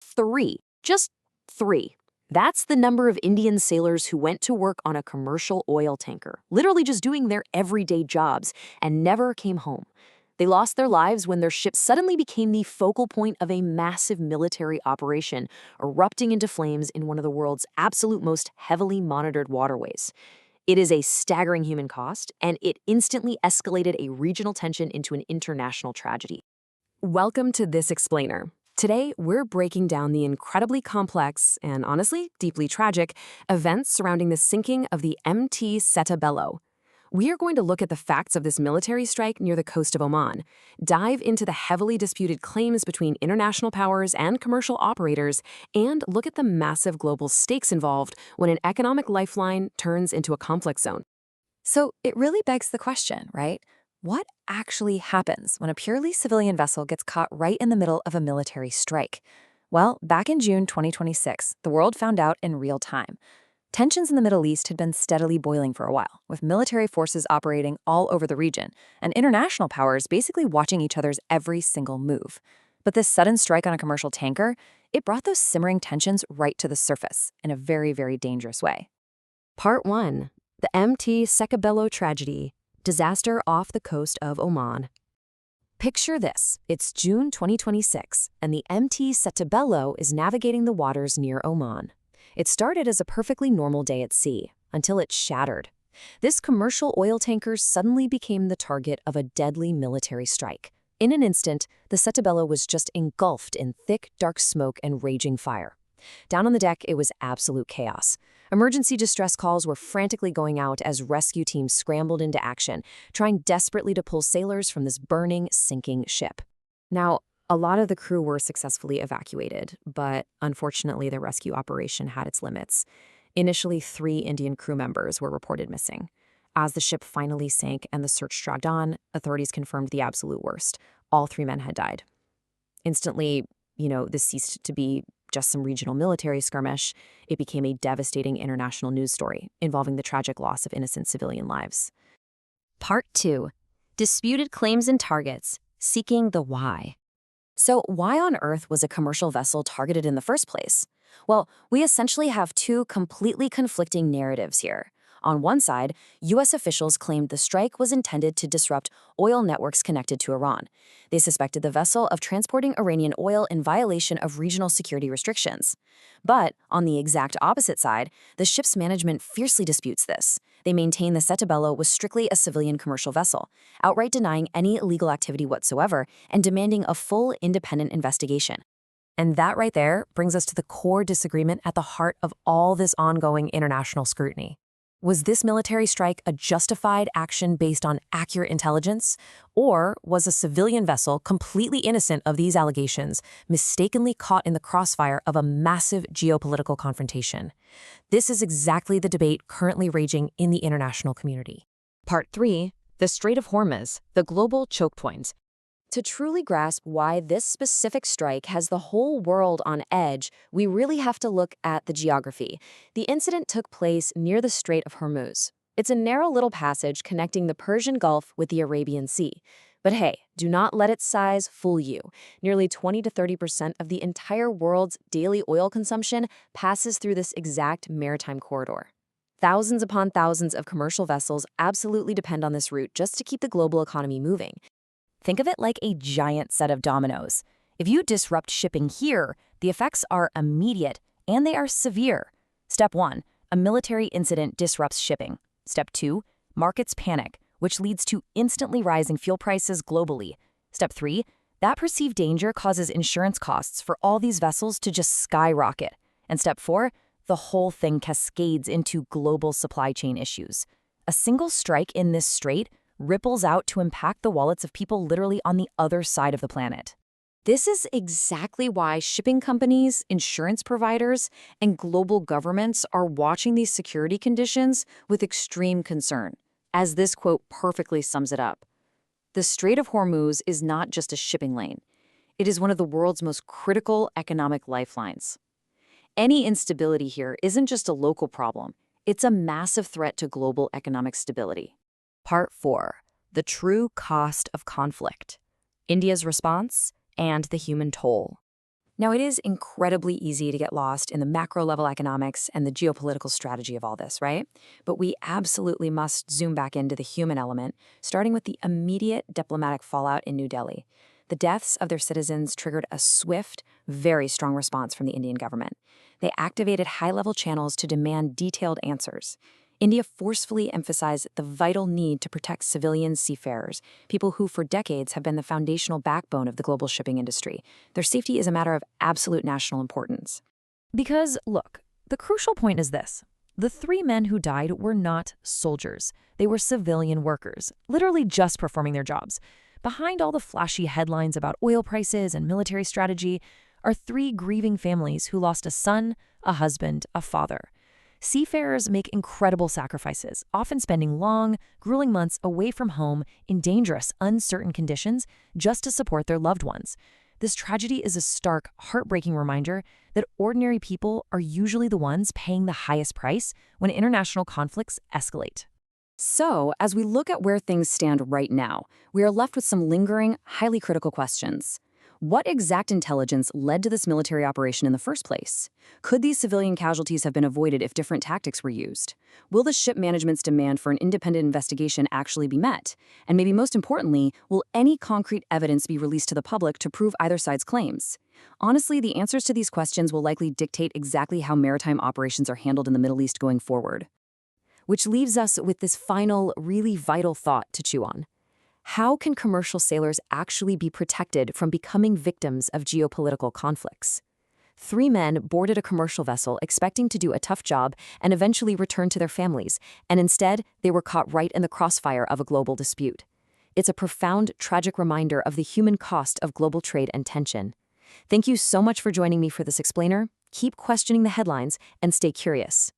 Three. Just three. That's the number of Indian sailors who went to work on a commercial oil tanker, literally just doing their everyday jobs, and never came home. They lost their lives when their ship suddenly became the focal point of a massive military operation, erupting into flames in one of the world's absolute most heavily monitored waterways. It is a staggering human cost, and it instantly escalated a regional tension into an international tragedy. Welcome to This Explainer. Today, we're breaking down the incredibly complex and honestly deeply tragic events surrounding the sinking of the MT Setabelo. We are going to look at the facts of this military strike near the coast of Oman, dive into the heavily disputed claims between international powers and commercial operators, and look at the massive global stakes involved when an economic lifeline turns into a conflict zone. So it really begs the question, right? What actually happens when a purely civilian vessel gets caught right in the middle of a military strike? Well, back in June 2026, the world found out in real time. Tensions in the Middle East had been steadily boiling for a while, with military forces operating all over the region, and international powers basically watching each other's every single move. But this sudden strike on a commercial tanker, it brought those simmering tensions right to the surface in a very, very dangerous way. Part 1. The MT Setabelo Tragedy. Disaster off the coast of Oman. Picture this. It's June 2026, and the MT Setabelo is navigating the waters near Oman. It started as a perfectly normal day at sea, until it shattered. This commercial oil tanker suddenly became the target of a deadly military strike. In an instant, the Setabelo was just engulfed in thick, dark smoke and raging fire. Down on the deck, it was absolute chaos. Emergency distress calls were frantically going out as rescue teams scrambled into action, trying desperately to pull sailors from this burning, sinking ship. Now, a lot of the crew were successfully evacuated, but unfortunately the rescue operation had its limits. Initially, 3 Indian crew members were reported missing. As the ship finally sank and the search dragged on, authorities confirmed the absolute worst. All 3 men had died. Instantly, this ceased to be just some regional military skirmish. It became a devastating international news story involving the tragic loss of innocent civilian lives. Part 2. Disputed claims and targets, seeking the why. So why on earth was a commercial vessel targeted in the first place? Well, we essentially have 2 completely conflicting narratives here. On one side, U.S. officials claimed the strike was intended to disrupt oil networks connected to Iran. They suspected the vessel of transporting Iranian oil in violation of regional security restrictions. But on the exact opposite side, the ship's management fiercely disputes this. They maintain the Setabelo was strictly a civilian commercial vessel, outright denying any illegal activity whatsoever and demanding a full independent investigation. And that right there brings us to the core disagreement at the heart of all this ongoing international scrutiny. Was this military strike a justified action based on accurate intelligence? Or was a civilian vessel completely innocent of these allegations, mistakenly caught in the crossfire of a massive geopolitical confrontation? This is exactly the debate currently raging in the international community. Part 3. The Strait of Hormuz, the global choke point. To truly grasp why this specific strike has the whole world on edge, we really have to look at the geography. The incident took place near the Strait of Hormuz. It's a narrow little passage connecting the Persian Gulf with the Arabian Sea. But hey, do not let its size fool you. Nearly 20 to 30% of the entire world's daily oil consumption passes through this exact maritime corridor. Thousands upon thousands of commercial vessels absolutely depend on this route just to keep the global economy moving. Think of it like a giant set of dominoes. If you disrupt shipping here, the effects are immediate and they are severe. Step 1, a military incident disrupts shipping. Step 2, markets panic, which leads to instantly rising fuel prices globally. Step 3, that perceived danger causes insurance costs for all these vessels to just skyrocket. And step 4, the whole thing cascades into global supply chain issues. A single strike in this strait ripples out to impact the wallets of people literally on the other side of the planet. This is exactly why shipping companies, insurance providers, and global governments are watching these security conditions with extreme concern, as this quote perfectly sums it up. The Strait of Hormuz is not just a shipping lane. It is one of the world's most critical economic lifelines. Any instability here isn't just a local problem, it's a massive threat to global economic stability. Part 4. The true cost of conflict. India's response and the human toll. Now, it is incredibly easy to get lost in the macro level economics and the geopolitical strategy of all this, right? But we absolutely must zoom back into the human element, starting with the immediate diplomatic fallout in New Delhi. The deaths of their citizens triggered a swift, very strong response from the Indian government. They activated high-level channels to demand detailed answers. India forcefully emphasized the vital need to protect civilian seafarers, people who for decades have been the foundational backbone of the global shipping industry. Their safety is a matter of absolute national importance. Because, look, the crucial point is this. The 3 men who died were not soldiers. They were civilian workers, literally just performing their jobs. Behind all the flashy headlines about oil prices and military strategy are 3 grieving families who lost a son, a husband, a father. Seafarers make incredible sacrifices, often spending long, grueling months away from home in dangerous, uncertain conditions just to support their loved ones. This tragedy is a stark, heartbreaking reminder that ordinary people are usually the ones paying the highest price when international conflicts escalate. So, as we look at where things stand right now, we are left with some lingering, highly critical questions. What exact intelligence led to this military operation in the first place? Could these civilian casualties have been avoided if different tactics were used? Will the ship management's demand for an independent investigation actually be met? And maybe most importantly, will any concrete evidence be released to the public to prove either side's claims? Honestly, the answers to these questions will likely dictate exactly how maritime operations are handled in the Middle East going forward. Which leaves us with this final, really vital thought to chew on. How can commercial sailors actually be protected from becoming victims of geopolitical conflicts? 3 men boarded a commercial vessel expecting to do a tough job and eventually return to their families, and instead, they were caught right in the crossfire of a global dispute. It's a profound, tragic reminder of the human cost of global trade and tension. Thank you so much for joining me for this explainer. Keep questioning the headlines and stay curious.